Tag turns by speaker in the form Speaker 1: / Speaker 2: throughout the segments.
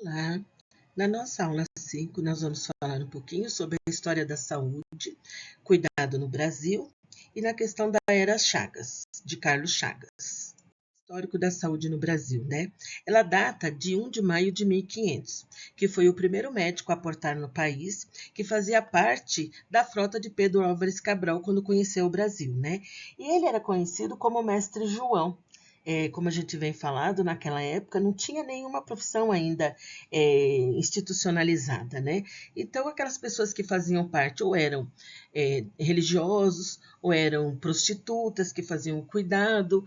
Speaker 1: Olá! Na nossa aula 5, nós vamos falar um pouquinho sobre a história da saúde, cuidado no Brasil e na questão da Era Chagas, de Carlos Chagas. Histórico da saúde no Brasil, né? Ela data de 1 de maio de 1500, que foi o primeiro médico a aportar no país, que fazia parte da frota de Pedro Álvares Cabral quando conheceu o Brasil, né? E ele era conhecido como Mestre João. Como a gente vem falando, naquela época não tinha nenhuma profissão ainda institucionalizada, né? Então, aquelas pessoas que faziam parte ou eram religiosos, ou eram prostitutas que faziam o cuidado,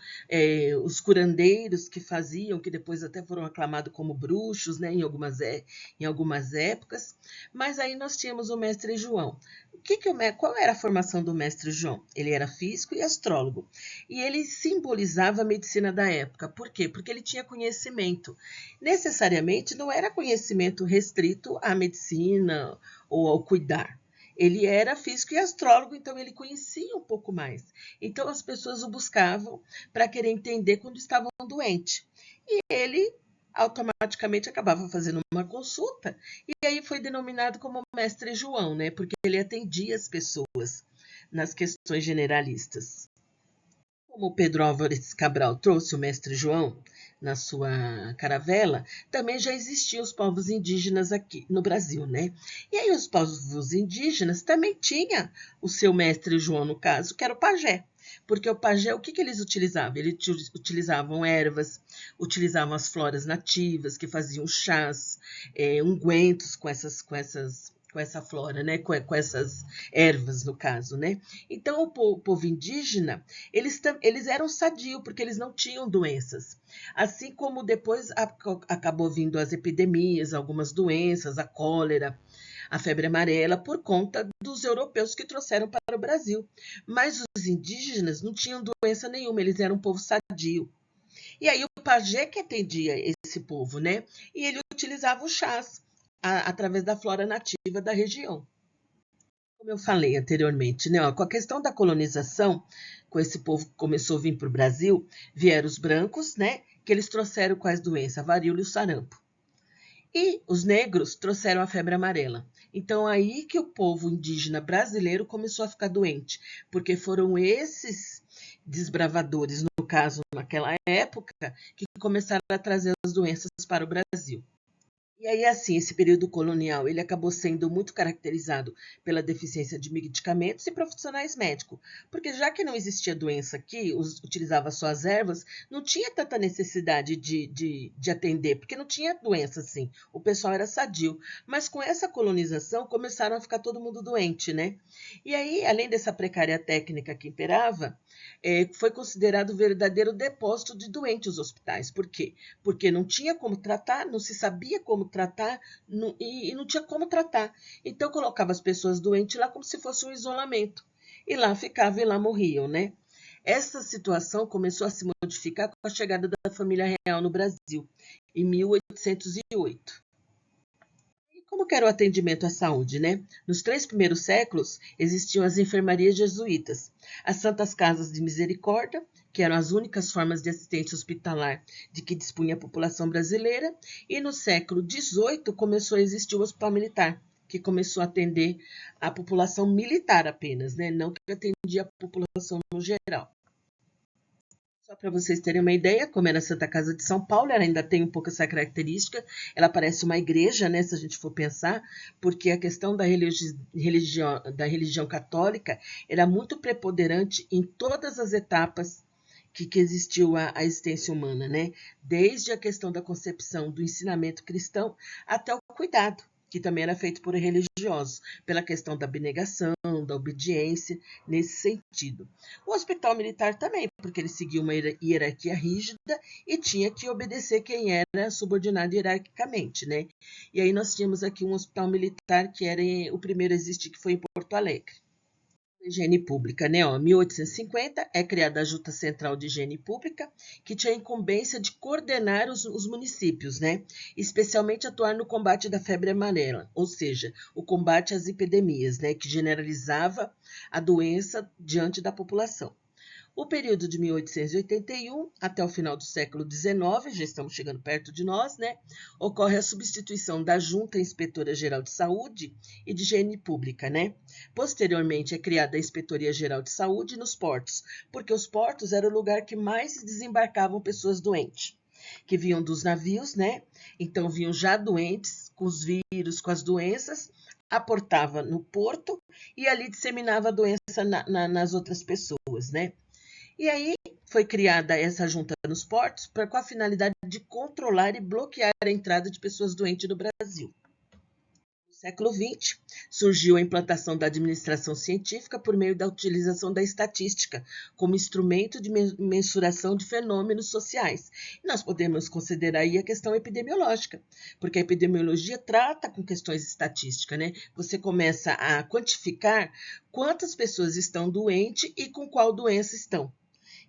Speaker 1: os curandeiros que faziam, que depois até foram aclamados como bruxos, né, em algumas épocas. Mas aí nós tínhamos o Mestre João. Qual era a formação do Mestre João? Ele era físico e astrólogo. E ele simbolizava a medicina da época. Por quê? Porque ele tinha conhecimento. Necessariamente não era conhecimento restrito à medicina ou ao cuidar. Ele era físico e astrólogo, então ele conhecia um pouco mais. Então as pessoas o buscavam para querer entender quando estavam doentes. E ele automaticamente acabava fazendo uma consulta, e aí foi denominado como Mestre João, né? Porque ele atendia as pessoas nas questões generalistas. Como Pedro Álvares Cabral trouxe o Mestre João na sua caravela, também já existiam os povos indígenas aqui no Brasil, né? E aí os povos indígenas também tinham o seu Mestre João, no caso, que era o pajé. Porque o pajé, o que eles utilizavam? Eles utilizavam ervas, utilizavam as floras nativas, que faziam chás, ungüentos com essa flora, né? Com essas ervas, no caso, né? Então, o povo indígena, eles eram sadios, porque eles não tinham doenças. Assim como depois acabou vindo as epidemias, algumas doenças, a cólera, a febre amarela, por conta dos europeus que trouxeram para o Brasil. Mas os indígenas não tinham doença nenhuma, eles eram um povo sadio. E aí o pajé que atendia esse povo, né? E ele utilizava os chás através da flora nativa da região. Como eu falei anteriormente, né, ó, com a questão da colonização, com esse povo que começou a vir para o Brasil, vieram os brancos, né, que eles trouxeram quais doenças? A varíola e o sarampo. E os negros trouxeram a febre amarela. Então, aí que o povo indígena brasileiro começou a ficar doente, porque foram esses desbravadores, no caso, naquela época, que começaram a trazer as doenças para o Brasil. E aí, assim, esse período colonial, ele acabou sendo muito caracterizado pela deficiência de medicamentos e profissionais médicos, porque já que não existia doença aqui, utilizava só as ervas, não tinha tanta necessidade de atender, porque não tinha doença, assim, o pessoal era sadio. Mas com essa colonização, começaram a ficar todo mundo doente, né? E aí, além dessa precária técnica que imperava, foi considerado verdadeiro depósito de doentes os hospitais. Por quê? Porque não tinha como tratar, não se sabia como tratar e não tinha como tratar. Então colocava as pessoas doentes lá como se fosse um isolamento. E lá ficavam e lá morriam, né? Essa situação começou a se modificar com a chegada da família real no Brasil, em 1808. E como que era o atendimento à saúde, né? Nos 3 primeiros séculos, existiam as enfermarias jesuítas, as santas casas de misericórdia, que eram as únicas formas de assistência hospitalar de que dispunha a população brasileira, e no século XVIII começou a existir o hospital militar, que começou a atender a população militar apenas, né? Não que atendia a população no geral. Só para vocês terem uma ideia, como era a Santa Casa de São Paulo, ela ainda tem um pouco essa característica, ela parece uma igreja, né, se a gente for pensar, porque a questão da religião católica era muito preponderante em todas as etapas que existiu a existência humana, né? Desde a questão da concepção do ensinamento cristão até o cuidado, que também era feito por religiosos, pela questão da abnegação, da obediência, nesse sentido. O hospital militar também, porque ele seguia uma hierarquia rígida e tinha que obedecer quem era subordinado hierarquicamente, né? E aí nós tínhamos aqui um hospital militar que era o primeiro a existir, que foi em Porto Alegre. Higiene Pública, né? 1850 é criada a Junta Central de Higiene Pública, que tinha a incumbência de coordenar os municípios, né? Especialmente atuar no combate da febre amarela, ou seja, o combate às epidemias, né? Que generalizava a doença diante da população. O período de 1881 até o final do século XIX, já estamos chegando perto de nós, né? Ocorre a substituição da Junta Inspetora Geral de Saúde e de Higiene Pública, né? Posteriormente é criada a Inspetoria Geral de Saúde nos portos, porque os portos eram o lugar que mais desembarcavam pessoas doentes, que vinham dos navios, né? Então vinham já doentes, com os vírus, com as doenças, aportava no porto e ali disseminava a doença nas outras pessoas, né? E aí foi criada essa junta nos portos com a finalidade de controlar e bloquear a entrada de pessoas doentes no Brasil. No século XX, surgiu a implantação da administração científica por meio da utilização da estatística como instrumento de mensuração de fenômenos sociais. E nós podemos considerar aí a questão epidemiológica, porque a epidemiologia trata com questões estatísticas, né? Você começa a quantificar quantas pessoas estão doentes e com qual doença estão.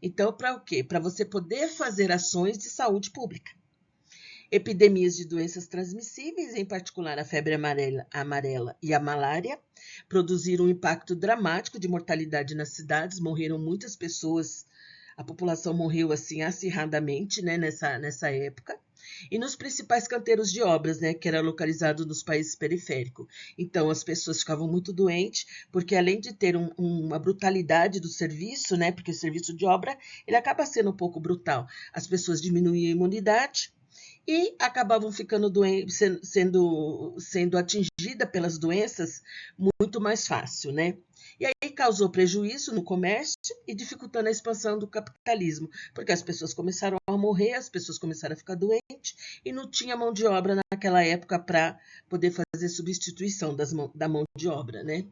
Speaker 1: Então, para o quê? Para você poder fazer ações de saúde pública. Epidemias de doenças transmissíveis, em particular a febre amarela e a malária, produziram um impacto dramático de mortalidade nas cidades, morreram muitas pessoas, a população morreu assim acirradamente, né, nessa época, e nos principais canteiros de obras, né, que era localizado nos países periféricos. Então, as pessoas ficavam muito doentes, porque além de ter uma brutalidade do serviço, né, porque o serviço de obra ele acaba sendo um pouco brutal, as pessoas diminuíam a imunidade e acabavam ficando doentes, sendo atingida pelas doenças muito mais fácil, né? E aí causou prejuízo no comércio e dificultando a expansão do capitalismo, porque as pessoas começaram a morrer, as pessoas começaram a ficar doentes e não tinha mão de obra naquela época para poder fazer substituição da mão de obra, né?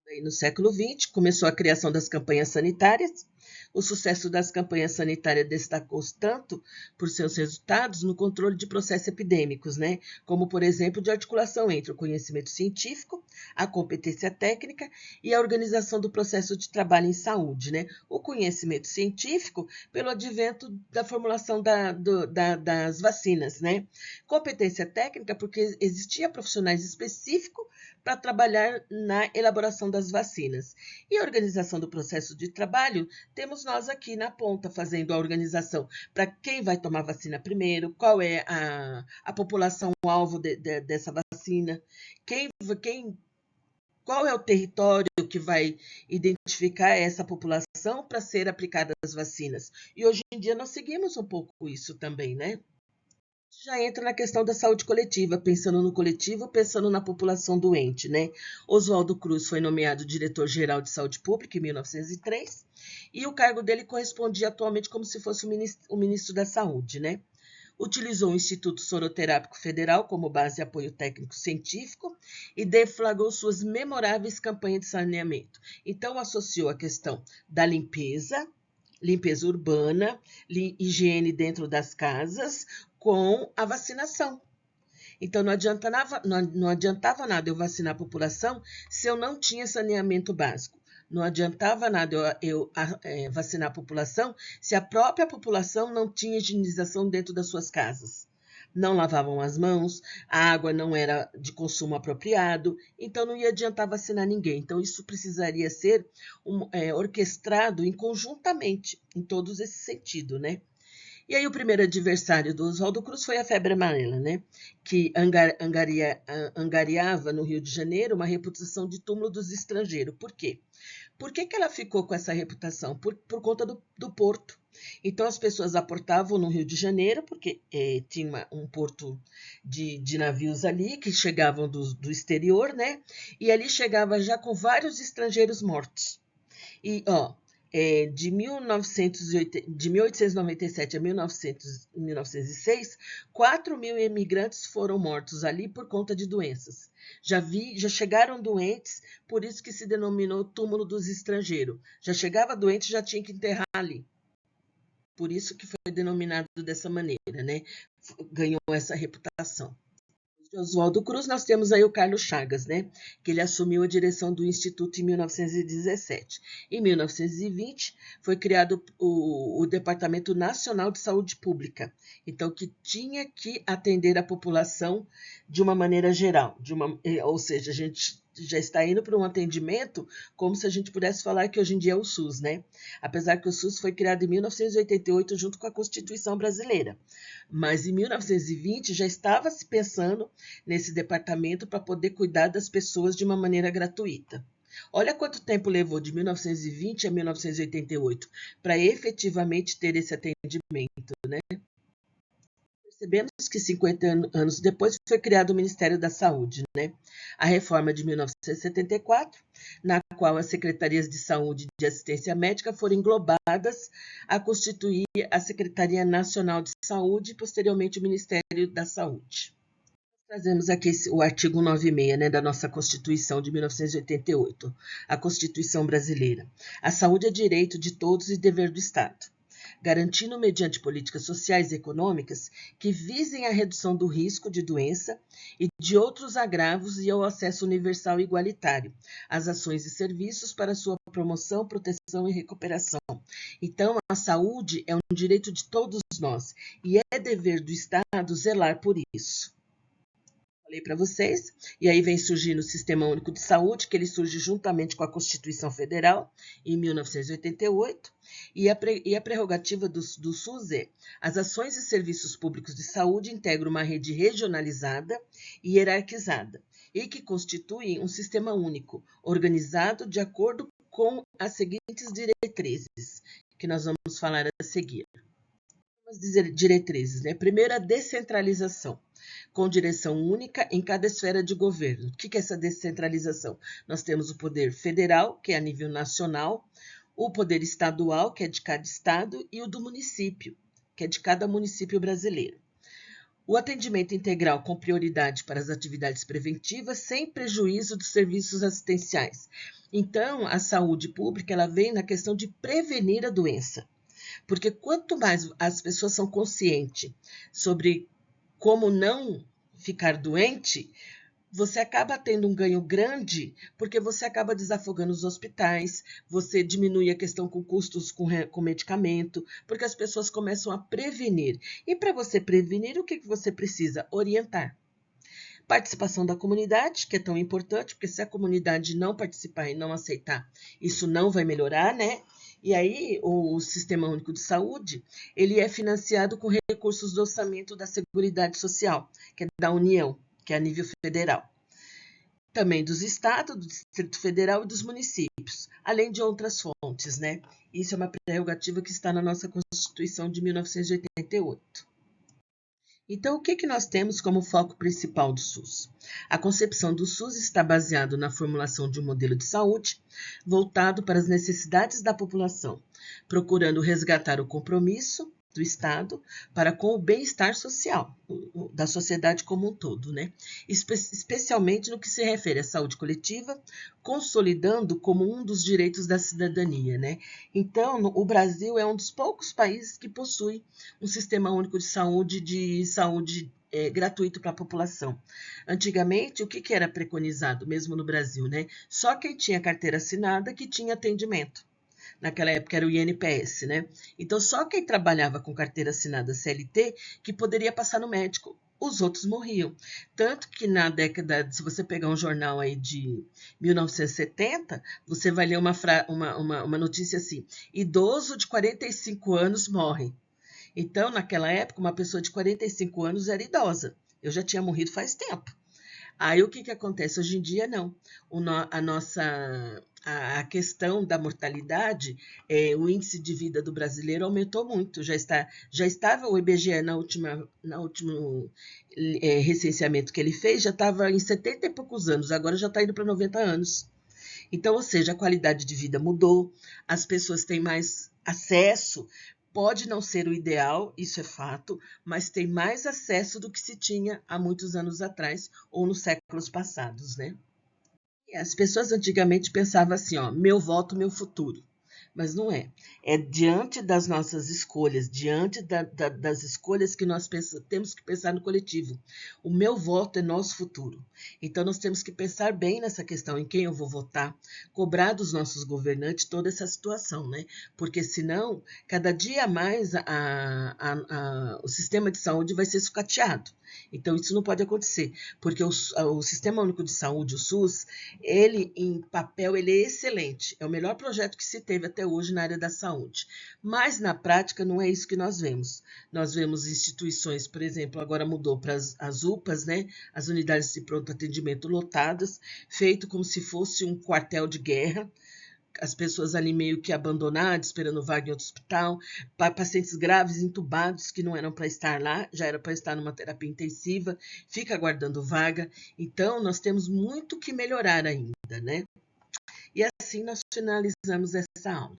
Speaker 1: Aí, no século XX, começou a criação das campanhas sanitárias. O sucesso das campanhas sanitárias destacou-se tanto por seus resultados no controle de processos epidêmicos, né? Como, por exemplo, de articulação entre o conhecimento científico, a competência técnica e a organização do processo de trabalho em saúde, né? O conhecimento científico pelo advento da formulação das vacinas, né? Competência técnica porque existia profissionais específicos para trabalhar na elaboração das vacinas. E a organização do processo de trabalho, temos nós aqui na ponta, fazendo a organização para quem vai tomar vacina primeiro, qual é a população-alvo dessa vacina, qual é o território que vai identificar essa população para ser aplicada as vacinas. E hoje em dia nós seguimos um pouco isso também, né? Já entra na questão da saúde coletiva, pensando no coletivo, pensando na população doente, né? Oswaldo Cruz foi nomeado diretor-geral de saúde pública em 1903 e o cargo dele correspondia atualmente como se fosse o ministro da saúde, né? Utilizou o Instituto Soroterápico Federal como base de apoio técnico-científico e deflagrou suas memoráveis campanhas de saneamento. Então, associou a questão da limpeza urbana, higiene dentro das casas, com a vacinação. Então, não adiantava nada eu vacinar a população se eu não tinha saneamento básico. Não adiantava nada eu vacinar a população se a própria população não tinha higienização dentro das suas casas. Não lavavam as mãos, a água não era de consumo apropriado, então não ia adiantar vacinar ninguém. Então, isso precisaria ser orquestrado conjuntamente, em todos esse sentido, né? E aí o primeiro adversário do Oswaldo Cruz foi a febre amarela, né? Que angariava no Rio de Janeiro uma reputação de túmulo dos estrangeiros. Por quê? Por que ela ficou com essa reputação? Por conta do porto. Então as pessoas aportavam no Rio de Janeiro, porque tinha um porto de navios ali que chegavam do exterior, né? E ali chegava já com vários estrangeiros mortos. E, de 1897 a 1906, 4 mil imigrantes foram mortos ali por conta de doenças. Já chegaram doentes, por isso que se denominou túmulo dos estrangeiros. Já chegava doente, já tinha que enterrar ali. Por isso que foi denominado dessa maneira, né? Ganhou essa reputação. De Oswaldo Cruz, nós temos aí o Carlos Chagas, né? Que ele assumiu a direção do Instituto em 1917. Em 1920, foi criado o Departamento Nacional de Saúde Pública, então que tinha que atender a população de uma maneira geral, ou seja, a gente já está indo para um atendimento como se a gente pudesse falar que hoje em dia é o SUS, né? Apesar que o SUS foi criado em 1988 junto com a Constituição brasileira. Mas em 1920 já estava se pensando nesse departamento para poder cuidar das pessoas de uma maneira gratuita. Olha quanto tempo levou de 1920 a 1988 para efetivamente ter esse atendimento, né? Percebemos que 50 anos depois foi criado o Ministério da Saúde, né? A reforma de 1974, na qual as secretarias de saúde e de assistência médica foram englobadas a constituir a Secretaria Nacional de Saúde e posteriormente o Ministério da Saúde. Trazemos aqui o artigo 96, né, da nossa Constituição de 1988, a Constituição Brasileira. A saúde é direito de todos e dever do Estado, garantindo mediante políticas sociais e econômicas que visem a redução do risco de doença e de outros agravos e ao acesso universal e igualitário às ações e serviços para sua promoção, proteção e recuperação. Então, a saúde é um direito de todos nós e é dever do Estado zelar por isso. Falei para vocês, e aí vem surgindo o Sistema Único de Saúde, que ele surge juntamente com a Constituição Federal, em 1988, e a prerrogativa do SUS é: as ações e serviços públicos de saúde integram uma rede regionalizada e hierarquizada, e que constituem um sistema único, organizado de acordo com as seguintes diretrizes, que nós vamos falar a seguir. As diretrizes, né? Primeiro, a descentralização, com direção única em cada esfera de governo. O que é essa descentralização? Nós temos o poder federal, que é a nível nacional, o poder estadual, que é de cada estado, e o do município, que é de cada município brasileiro. O atendimento integral com prioridade para as atividades preventivas, sem prejuízo dos serviços assistenciais. Então, a saúde pública ela vem na questão de prevenir a doença. Porque quanto mais as pessoas são conscientes sobre como não ficar doente, você acaba tendo um ganho grande, porque você acaba desafogando os hospitais, você diminui a questão com custos com medicamento, porque as pessoas começam a prevenir. E para você prevenir, o que você precisa? Orientar. Participação da comunidade, que é tão importante, porque se a comunidade não participar e não aceitar, isso não vai melhorar, né? E aí, o Sistema Único de Saúde, ele é financiado com recursos do orçamento da Seguridade Social, que é da União, que é a nível federal. Também dos estados, do Distrito Federal e dos municípios, além de outras fontes, né? Isso é uma prerrogativa que está na nossa Constituição de 1988. Então, o que nós temos como foco principal do SUS? A concepção do SUS está baseada na formulação de um modelo de saúde voltado para as necessidades da população, procurando resgatar o compromisso do Estado para com o bem-estar social da sociedade como um todo, né? Especialmente no que se refere à saúde coletiva, consolidando como um dos direitos da cidadania, né? Então, o Brasil é um dos poucos países que possui um sistema único de saúde gratuito para a população. Antigamente, o que era preconizado, mesmo no Brasil, né? Só quem tinha carteira assinada que tinha atendimento. Naquela época era o INPS, né? Então, só quem trabalhava com carteira assinada CLT que poderia passar no médico. Os outros morriam. Tanto que na década, se você pegar um jornal aí de 1970, você vai ler uma notícia assim: idoso de 45 anos morre. Então, naquela época, uma pessoa de 45 anos era idosa. Eu já tinha morrido faz tempo. Aí o que acontece? Hoje em dia, não. A questão da mortalidade, o índice de vida do brasileiro aumentou muito. Já estava o IBGE no último recenseamento que ele fez, já estava em 70 e poucos anos, agora já está indo para 90 anos. Então, ou seja, a qualidade de vida mudou, as pessoas têm mais acesso. Pode não ser o ideal, isso é fato, mas tem mais acesso do que se tinha há muitos anos atrás ou nos séculos passados, né? E as pessoas antigamente pensavam assim, ó, meu voto, meu futuro. mas não é. É diante das nossas escolhas, diante das escolhas que nós temos que pensar no coletivo. O meu voto é nosso futuro. Então, nós temos que pensar bem nessa questão, em quem eu vou votar, cobrar dos nossos governantes toda essa situação, né? Porque, senão, cada dia mais o sistema de saúde vai ser sucateado. Então, isso não pode acontecer, porque o Sistema Único de Saúde, o SUS, ele, em papel, ele é excelente. É o melhor projeto que se teve até hoje na área da saúde. Mas, na prática, não é isso que nós vemos. Nós vemos instituições, por exemplo, agora mudou para as UPAs, né? As unidades de pronto atendimento lotadas, feito como se fosse um quartel de guerra, as pessoas ali meio que abandonadas, esperando vaga em outro hospital, pacientes graves entubados que não eram para estar lá, já era para estar numa terapia intensiva, fica aguardando vaga. Então, nós temos muito que melhorar ainda, né? E assim nós finalizamos essa aula.